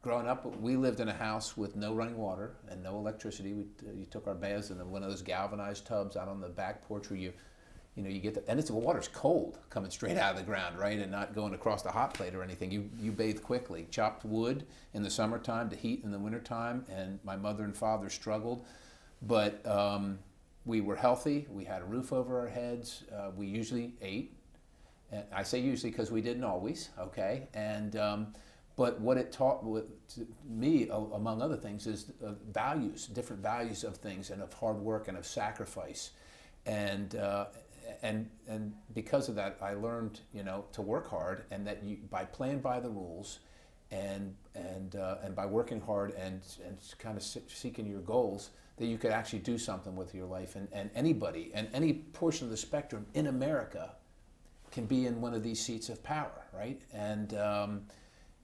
growing up, we lived in a house with no running water and no electricity. You took our baths in one of those galvanized tubs out on the back porch where you get and the water's cold coming straight out of the ground, right, and not going across the hot plate or anything. You bathe quickly. Chopped wood in the summertime to heat in the wintertime, and my mother and father struggled, but we were healthy. We had a roof over our heads. We usually ate, and I say usually because we didn't always, okay, and but what it taught to me, among other things, is values, different values of things, and of hard work and of sacrifice, and because of that, I learned, to work hard, and that by playing by the rules, and by working hard and kind of seeking your goals, that you could actually do something with your life, and anybody and any portion of the spectrum in America can be in one of these seats of power, right? And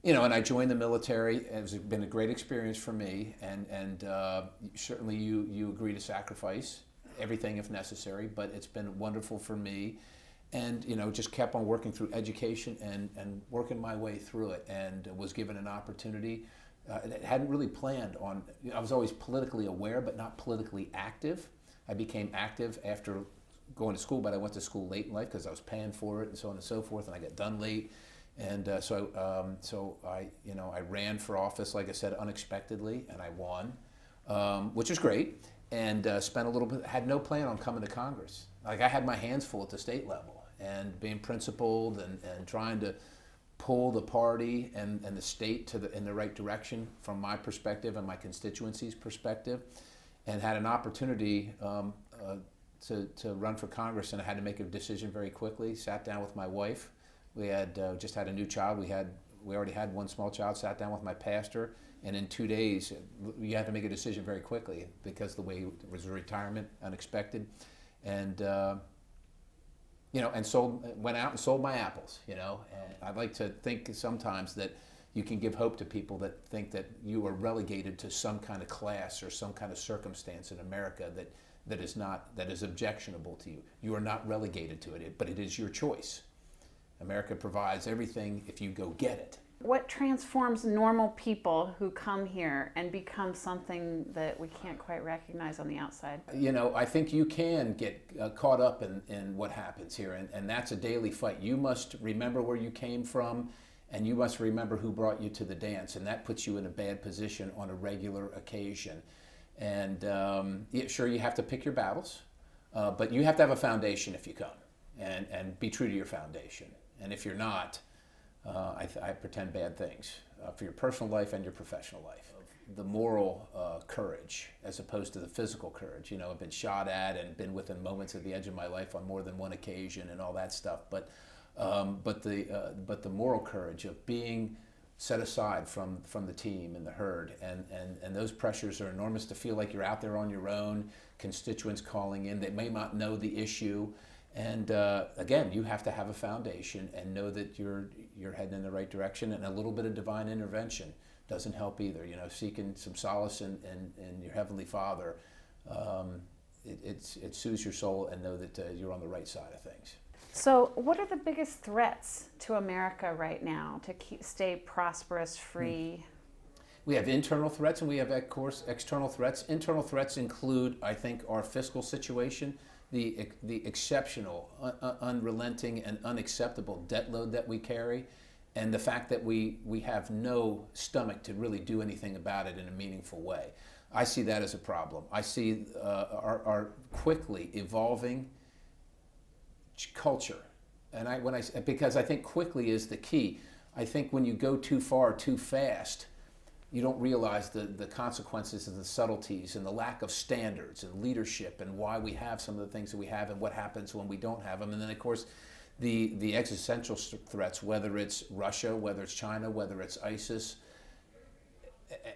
and I joined the military. It's been a great experience for me, and certainly you agree to sacrifice everything if necessary, but it's been wonderful for me, and just kept on working through education and working my way through it, and was given an opportunity. Hadn't really planned on. I was always politically aware, but not politically active. I became active after going to school, but I went to school late in life because I was paying for it and so on and so forth, and I got done late. And so I ran for office, like I said, unexpectedly, and I won, which was great. And spent a little bit, had no plan on coming to Congress. Like, I had my hands full at the state level, and being principled and trying to pull the party and the state in the right direction from my perspective and my constituency's perspective, and had an opportunity to run for Congress, and I had to make a decision very quickly. Sat down with my wife. We had just had a new child. We already had one small child. Sat down with my pastor, and in 2 days, you had to make a decision very quickly because the way it was a retirement, unexpected, and went out and sold my apples. And I'd like to think sometimes that you can give hope to people that think that you are relegated to some kind of class or some kind of circumstance in America that is objectionable to you. You are not relegated to it, but it is your choice. America provides everything if you go get it. What transforms normal people who come here and become something that we can't quite recognize on the outside? I think you can get caught up in what happens here, and that's a daily fight. You must remember where you came from, and you must remember who brought you to the dance, and that puts you in a bad position on a regular occasion. And sure, you have to pick your battles, but you have to have a foundation if you come, and be true to your foundation. And if you're not, I pretend bad things for your personal life and your professional life. The moral courage as opposed to the physical courage. I've been shot at and been within moments of the edge of my life on more than one occasion and all that stuff. But the moral courage of being set aside from the team and the herd, and those pressures are enormous, to feel like you're out there on your own, constituents calling in, they may not know the issue. And again, you have to have a foundation and know that you're heading in the right direction, and a little bit of divine intervention doesn't help either. Seeking some solace in your Heavenly Father, it soothes your soul, and know that you're on the right side of things. So what are the biggest threats to America right now to stay prosperous, free? We have internal threats, and we have, of course, external threats. Internal threats include, I think, our fiscal situation, the exceptional, unrelenting, and unacceptable debt load that we carry, and the fact that we have no stomach to really do anything about it in a meaningful way. I see that as a problem. I see our quickly evolving culture, and because I think quickly is the key. I think when you go too far too fast, you don't realize the consequences of the subtleties and the lack of standards and leadership, and why we have some of the things that we have and what happens when we don't have them. And then, of course, the existential threats, whether it's Russia, whether it's China, whether it's ISIS,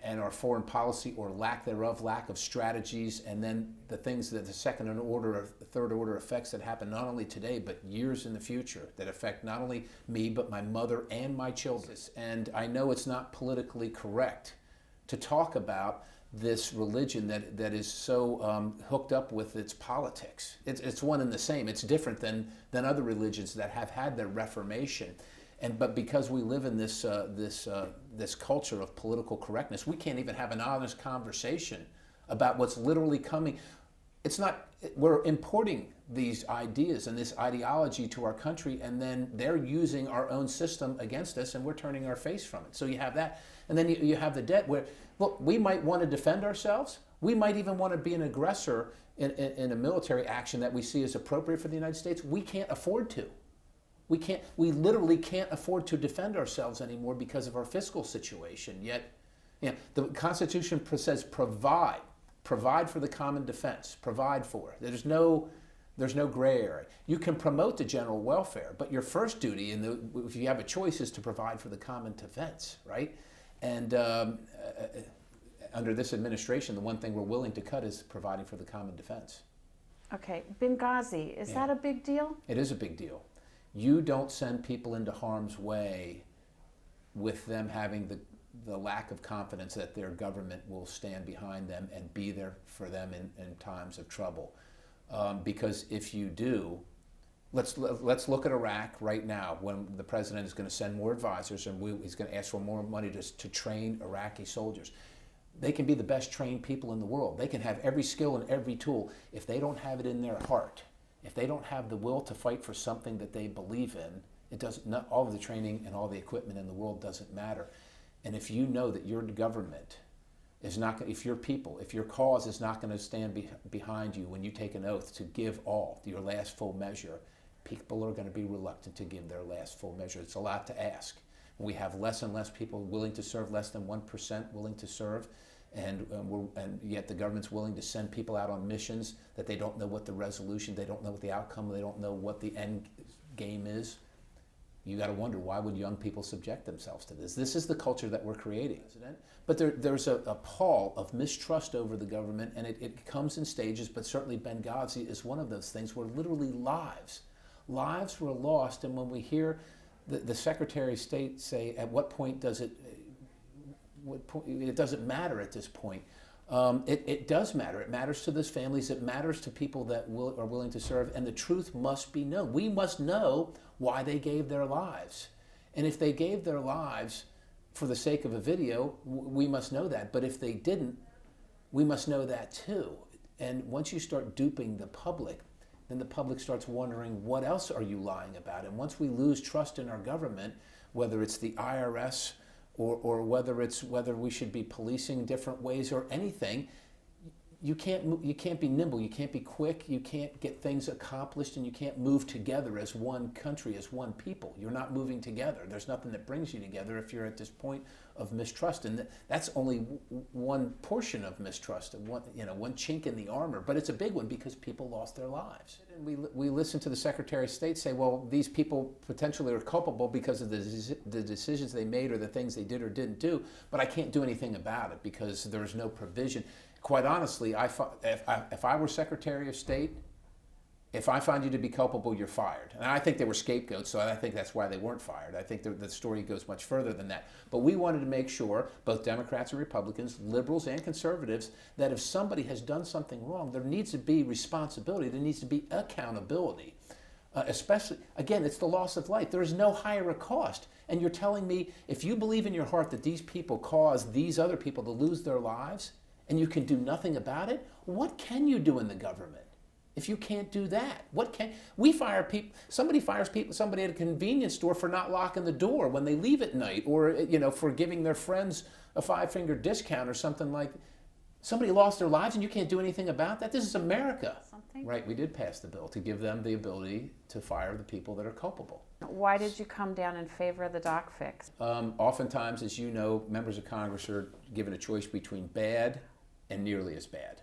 and our foreign policy or lack thereof, lack of strategies, and then the things that the second order or third order effects that happen not only today but years in the future, that affect not only me but my mother and my children. And I know it's not politically correct to talk about this religion that is so hooked up with its politics. It's one and the same. It's different than other religions that have had their reformation. But because we live in this culture of political correctness, we can't even have an honest conversation about what's literally coming. It's not, we're importing these ideas and this ideology to our country, and then they're using our own system against us, and we're turning our face from it. So you have that. And then you have the debt where, look, we might want to defend ourselves. We might even want to be an aggressor in a military action that we see as appropriate for the United States. We can't afford to. We literally can't afford to defend ourselves anymore because of our fiscal situation. Yet, the Constitution says provide for the common defense, provide for. There's no gray area. You can promote the general welfare, but your first duty, if you have a choice, is to provide for the common defense, right? And under this administration, the one thing we're willing to cut is providing for the common defense. Okay, Benghazi, is that a big deal? It is a big deal. You don't send people into harm's way with them having the lack of confidence that their government will stand behind them and be there for them in times of trouble. Because if you do, let's look at Iraq right now, when the president is going to send more advisors and he's going to ask for more money to train Iraqi soldiers. They can be the best trained people in the world. They can have every skill and every tool. If they don't have it in their heart, if they don't have the will to fight for something that they believe in, not all of the training and all the equipment in the world doesn't matter. And if you know that your government is not, if your people, if your cause is not going to stand behind you when you take an oath to give all, your last full measure, people are going to be reluctant to give their last full measure. It's a lot to ask. We have less and less people willing to serve, less than 1% willing to serve, and yet the government's willing to send people out on missions that they don't know what the resolution, they don't know what the outcome, they don't know what the end game is. You got to wonder, why would young people subject themselves to this? This is the culture that we're creating. But there's a pall of mistrust over the government, and it comes in stages, but certainly Benghazi is one of those things where literally lives were lost. And when we hear the Secretary of State say, at what point does it doesn't matter at this point. It does matter. It matters to those families. It matters to people that are willing to serve. And the truth must be known. We must know why they gave their lives. And if they gave their lives for the sake of a video, we must know that. But if they didn't, we must know that too. And once you start duping the public, then the public starts wondering, what else are you lying about? And once we lose trust in our government, whether it's the IRS or whether we should be policing different ways or anything, you can't be nimble, you can't be quick, you can't get things accomplished, and you can't move together as one country, as one people. You're not moving together. There's nothing that brings you together if you're at this point of mistrust, and that's only one portion of mistrust, one chink in the armor, but it's a big one because people lost their lives. And we listen to the Secretary of State say, well, these people potentially are culpable because of the decisions they made or the things they did or didn't do, but I can't do anything about it because there's no provision. Quite honestly, if I were Secretary of State, if I find you to be culpable, you're fired. And I think they were scapegoats, so I think that's why they weren't fired. I think the story goes much further than that. But we wanted to make sure, both Democrats and Republicans, liberals and conservatives, that if somebody has done something wrong, there needs to be responsibility, there needs to be accountability. Especially, again, it's the loss of life. There is no higher a cost. And you're telling me, if you believe in your heart that these people caused these other people to lose their lives, and you can do nothing about it, what can you do in the government if you can't do that? We fire people? Somebody fires somebody at a convenience store for not locking the door when they leave at night, or for giving their friends a 5-finger discount or something like that. Somebody lost their lives and you can't do anything about that? This is America. Right, we did pass the bill to give them the ability to fire the people that are culpable. Why did you come down in favor of the doc fix? Oftentimes, as you know, members of Congress are given a choice between bad and nearly as bad.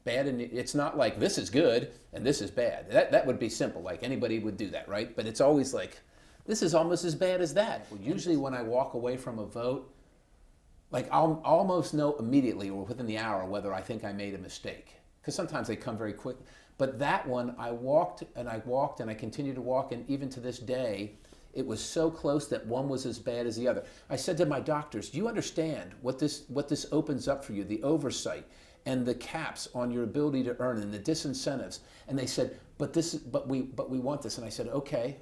Bad, and it's not like this is good and this is bad. That would be simple, like anybody would do that, right? But it's always like, this is almost as bad as that. Well, usually when I walk away from a vote, like I'll almost know immediately or within the hour whether I think I made a mistake. Because sometimes they come very quick. But that one, I walked and I continued to walk, and even to this day, it was so close that one was as bad as the other. I said to my doctors, do you understand what this opens up for you, the oversight? and the caps on your ability to earn and the disincentives. And they said, but we want this. And I said, okay,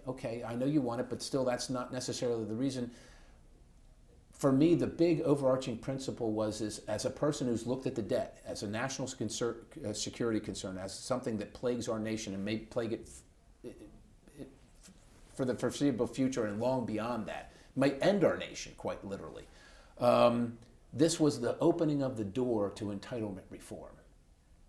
I know you want it, but still that's not necessarily the reason. For me, the big overarching principle is as a person who's looked at the debt as a national security concern, as something that plagues our nation and may plague it for the foreseeable future and long beyond that, might end our nation quite literally. This was the opening of the door to entitlement reform,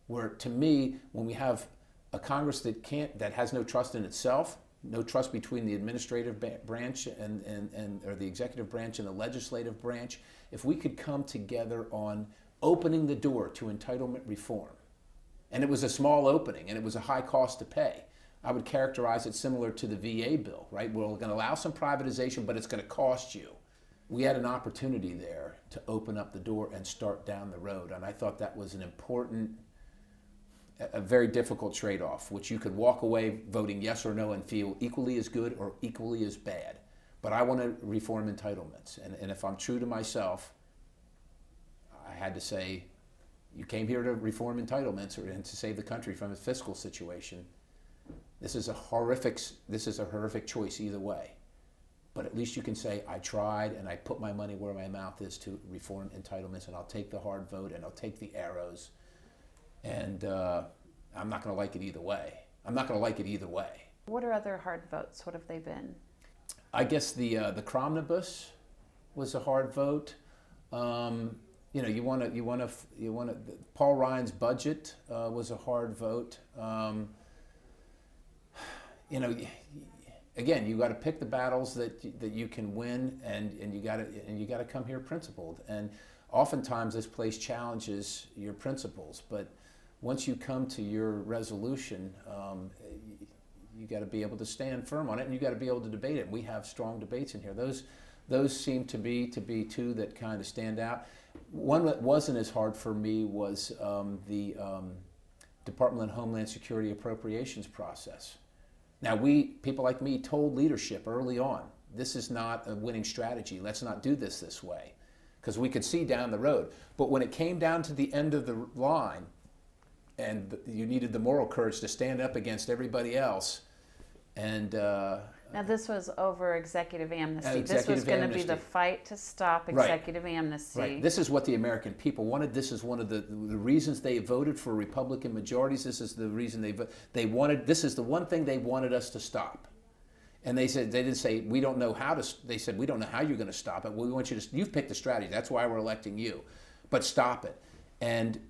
where to me, when we have a Congress that has no trust in itself, no trust between the administrative branch or the executive branch and the legislative branch, if we could come together on opening the door to entitlement reform, and it was a small opening and it was a high cost to pay. I would characterize it similar to the VA bill, right? We're going to allow some privatization, but it's going to cost you. We had an opportunity there to open up the door and start down the road, and I thought that was an important, a very difficult trade-off, which you could walk away voting yes or no and feel equally as good or equally as bad. But I want to reform entitlements, and if I'm true to myself, I had to say, you came here to reform entitlements and to save the country from its fiscal situation. This is a horrific choice either way. But at least you can say, I tried and I put my money where my mouth is to reform entitlements, and I'll take the hard vote and I'll take the arrows. And I'm not going to like it either way. What are other hard votes? What have they been? I guess the Cromnibus was a hard vote. You want to. Paul Ryan's budget was a hard vote. Again, you got to pick the battles that you can win, and you got to come here principled. And oftentimes this place challenges your principles, but once you come to your resolution, you got to be able to stand firm on it, and you got to be able to debate it. We have strong debates in here. Those seem to be two that kind of stand out. One that wasn't as hard for me was the Department of Homeland Security appropriations process. Now, people like me told leadership early on, this is not a winning strategy. Let's not do this way, because we could see down the road. But when it came down to the end of the line, and you needed the moral courage to stand up against everybody else, and now this was over executive amnesty. Executive this was going to be amnesty. the fight to stop executive amnesty. Right. This is what the American people wanted. This is one of the reasons they voted for Republican majorities. This is the reason they wanted. This is the one thing they wanted us to stop. And they didn't say we don't know how to. They said we don't know how you're going to stop it. Well, we want you to. You've picked the strategy. That's why we're electing you, but stop it. And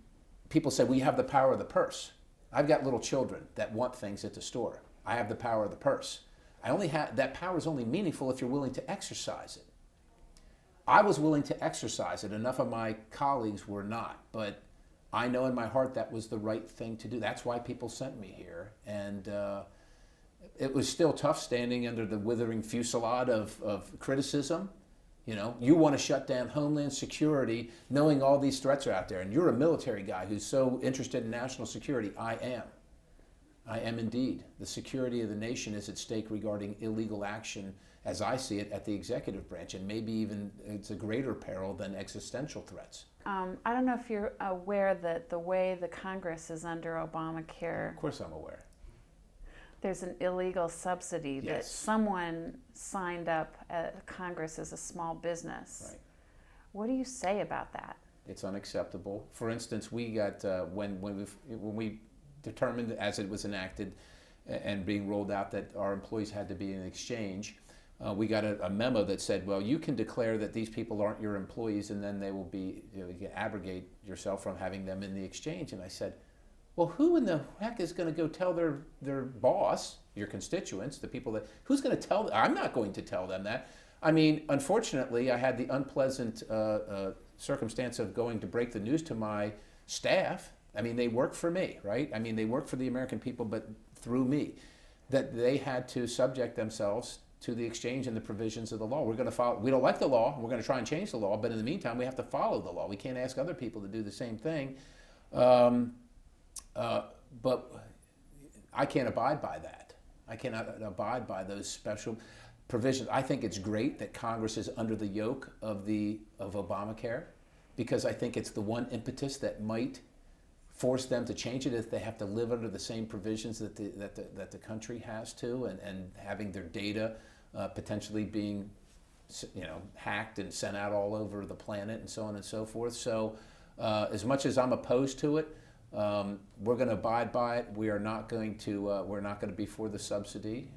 people said we have the power of the purse. I've got little children that want things at the store. I have the power of the purse. That power is only meaningful if you're willing to exercise it. I was willing to exercise it. Enough of my colleagues were not, but I know in my heart that was the right thing to do. That's why people sent me here, and it was still tough standing under the withering fusillade of criticism. You want to shut down Homeland Security, knowing all these threats are out there, and you're a military guy who's so interested in national security. I am indeed. The security of the nation is at stake regarding illegal action, as I see it, at the executive branch, and maybe even it's a greater peril than existential threats. I don't know if you're aware that the way the Congress is under Obamacare, Of course I'm aware. there's an illegal subsidy that Yes. someone signed up at Congress as a small business. Right. What do you say about that? It's unacceptable. For instance, we got, when we determined as it was enacted and being rolled out that our employees had to be in exchange, we got a memo that said, well, you can declare that these people aren't your employees, and then they will be, you can abrogate yourself from having them in the exchange. And I said, well, who in the heck is going to go tell their boss, your constituents, the people that, who's going to tell them? I'm not going to tell them that. I mean, unfortunately, I had the unpleasant circumstance of going to break the news to my staff. I mean, they work for me, right? I mean, they work for the American people, but through me, that they had to subject themselves to the exchange and the provisions of the law. We're going to follow. We don't like the law. We're going to try and change the law, but in the meantime, we have to follow the law. We can't ask other people to do the same thing. But I can't abide by that. I cannot abide by those special provisions. I think it's great that Congress is under the yoke of Obamacare, because I think it's the one impetus that might force them to change it if they have to live under the same provisions that the country has to, and having their data potentially being hacked and sent out all over the planet and so on and so forth. So as much as I'm opposed to it, we're going to abide by it. We are not going to we're not going to be for the subsidy,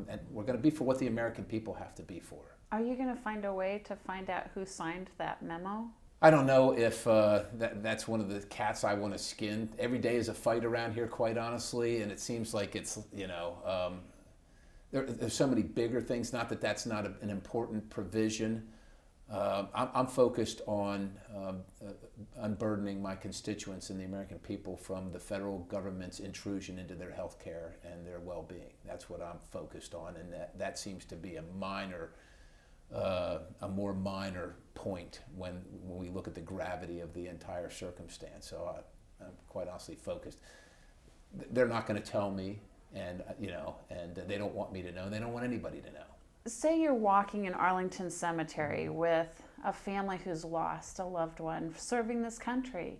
and we're going to be for what the American people have to be for. Are you going to find a way to find out who signed that memo? I don't know if that's one of the cats I want to skin. Every day is a fight around here, quite honestly, and it seems like it's, there's so many bigger things. Not that that's not an important provision. I'm focused on unburdening my constituents and the American people from the federal government's intrusion into their health care and their well-being. That's what I'm focused on, and that seems to be a more minor point when we look at the gravity of the entire circumstance. So I'm quite honestly focused. They're not going to tell me, and they don't want me to know. They don't want anybody to know. Say you're walking in Arlington Cemetery with a family who's lost a loved one serving this country,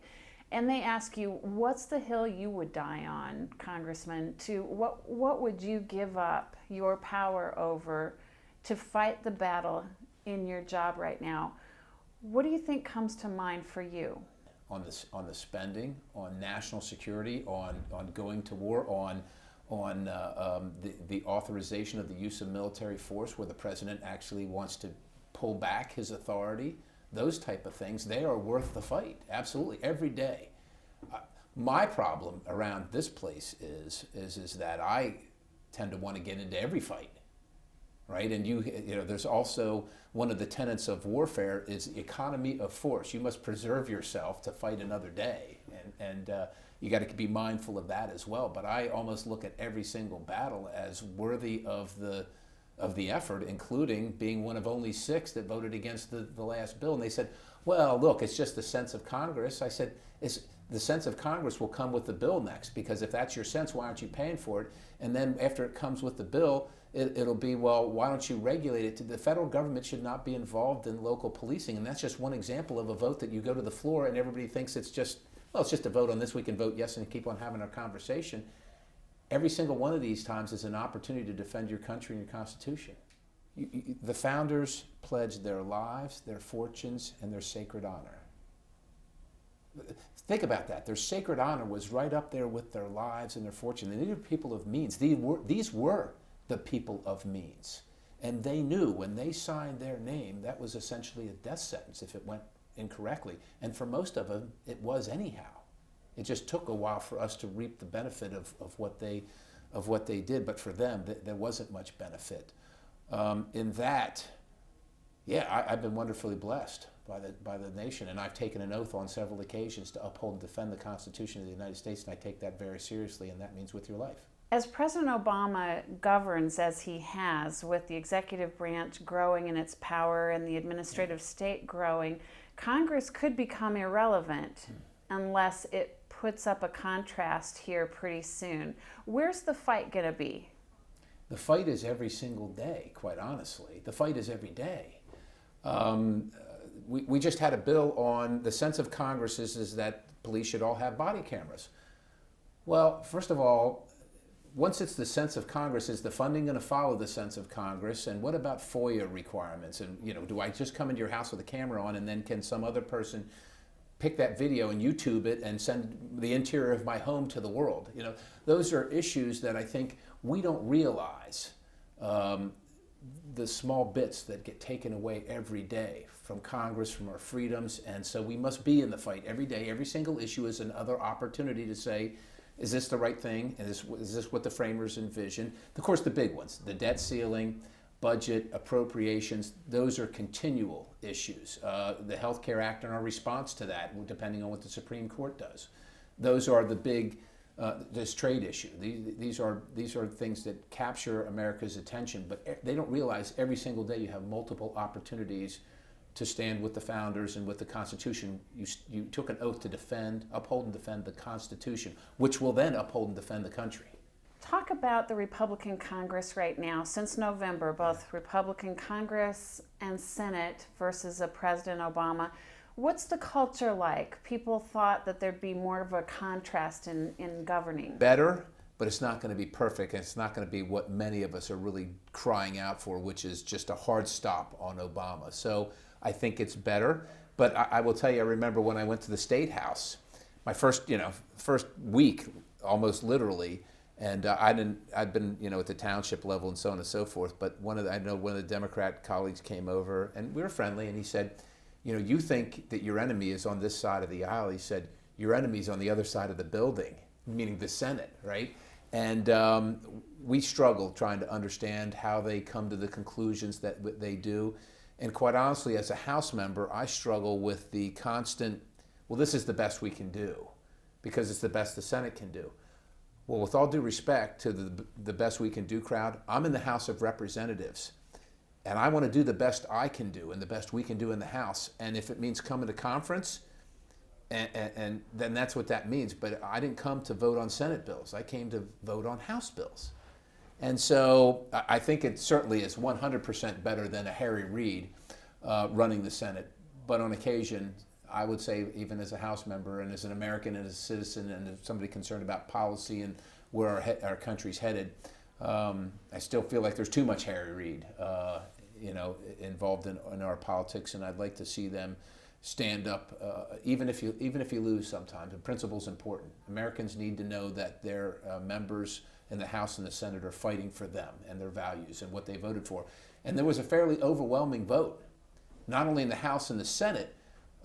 and they ask you, what's the hill you would die on, Congressman? What would you give up your power over to fight the battle in your job right now? What do you think comes to mind for you? On the spending, on national security, on going to war, on the authorization of the use of military force where the president actually wants to pull back his authority, those type of things, they are worth the fight, absolutely, every day. My problem around this place is that I tend to want to get into every fight. Right, and there's also one of the tenets of warfare is the economy of force. You must preserve yourself to fight another day, and you got to be mindful of that as well. But I almost look at every single battle as worthy of the effort, including being one of only 6 that voted against the last bill. And they said, "Well, look, it's just the sense of Congress." I said, the sense of Congress will come with the bill next, because if that's your sense, why aren't you paying for it? And then after it comes with the bill, it'll be, well, why don't you regulate it? The federal government should not be involved in local policing. And that's just one example of a vote that you go to the floor and everybody thinks it's just a vote on this. We can vote yes and keep on having our conversation. Every single one of these times is an opportunity to defend your country and your Constitution. The founders pledged their lives, their fortunes, and their sacred honor. Think about that. Their sacred honor was right up there with their lives and their fortune. And these are people of means. These were the people of means. And they knew when they signed their name, that was essentially a death sentence if it went incorrectly. And for most of them, it was anyhow. It just took a while for us to reap the benefit of what they did. But for them, there wasn't much benefit. In that, I've been wonderfully blessed by the nation, and I've taken an oath on several occasions to uphold and defend the Constitution of the United States, and I take that very seriously, and that means with your life. As President Obama governs as he has, with the executive branch growing in its power and the administrative state growing, Congress could become irrelevant unless it puts up a contrast here pretty soon. Where's the fight going to be? The fight is every single day, quite honestly. The fight is every day. We just had a bill on the sense of Congress is that police should all have body cameras. Well, first of all, once it's the sense of Congress, is the funding going to follow the sense of Congress? And what about FOIA requirements? And do I just come into your house with a camera on, and then can some other person pick that video and YouTube it and send the interior of my home to the world? Those are issues that I think we don't realize. The small bits that get taken away every day from Congress, from our freedoms, and so we must be in the fight every day. Every single issue is another opportunity to say, is this the right thing? And is this what the framers envisioned? Of course, the big ones, the debt ceiling, budget, appropriations, those are continual issues. The Health Care Act and our response to that, depending on what the Supreme Court does. Those are the big, this trade issue. These are things that capture America's attention, but they don't realize every single day you have multiple opportunities to stand with the founders and with the Constitution. You took an oath to uphold and defend the Constitution, which will then uphold and defend the country. Talk about the Republican Congress right now. Since November, both Republican Congress and Senate versus President Obama. What's the culture like? People thought that there'd be more of a contrast in governing. Better, but it's not going to be perfect, and it's not going to be what many of us are really crying out for, which is just a hard stop on Obama. So I think it's better, but I will tell you, I remember when I went to the State House, my first week, almost literally, and I'd been, at the township level and so on and so forth, but I know one of the Democrat colleagues came over, and we were friendly, and he said, you think that your enemy is on this side of the aisle. He said, your enemy's on the other side of the building, meaning the Senate, right? And we struggle trying to understand how they come to the conclusions that they do. And quite honestly, as a House member, I struggle with the constant, well, this is the best we can do because it's the best the Senate can do. Well, with all due respect to the best we can do crowd, I'm in the House of Representatives. And I want to do the best I can do and the best we can do in the House. And if it means coming to conference, and then that's what that means. But I didn't come to vote on Senate bills. I came to vote on House bills. And so I think it certainly is 100% better than a Harry Reid running the Senate. But on occasion, I would say, even as a House member and as an American and as a citizen and as somebody concerned about policy and where our country's headed, I still feel like there's too much Harry Reid, involved in our politics, and I'd like to see them stand up, even if you lose sometimes. The principle's important. Americans need to know that their members in the House and the Senate are fighting for them and their values and what they voted for. And there was a fairly overwhelming vote, not only in the House and the Senate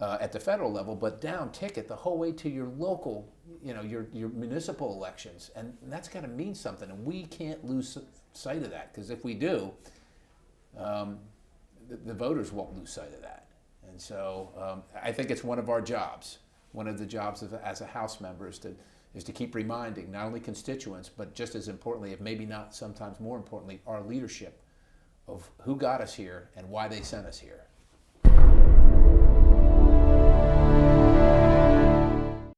at the federal level, but down ticket the whole way to your local, your municipal elections. And that's got to mean something, and we can't lose sight of that, because if we do, the voters won't lose sight of that. And so I think it's one of our jobs. One of the jobs as a House member is to keep reminding not only constituents, but just as importantly, if maybe not sometimes more importantly, our leadership of who got us here and why they sent us here.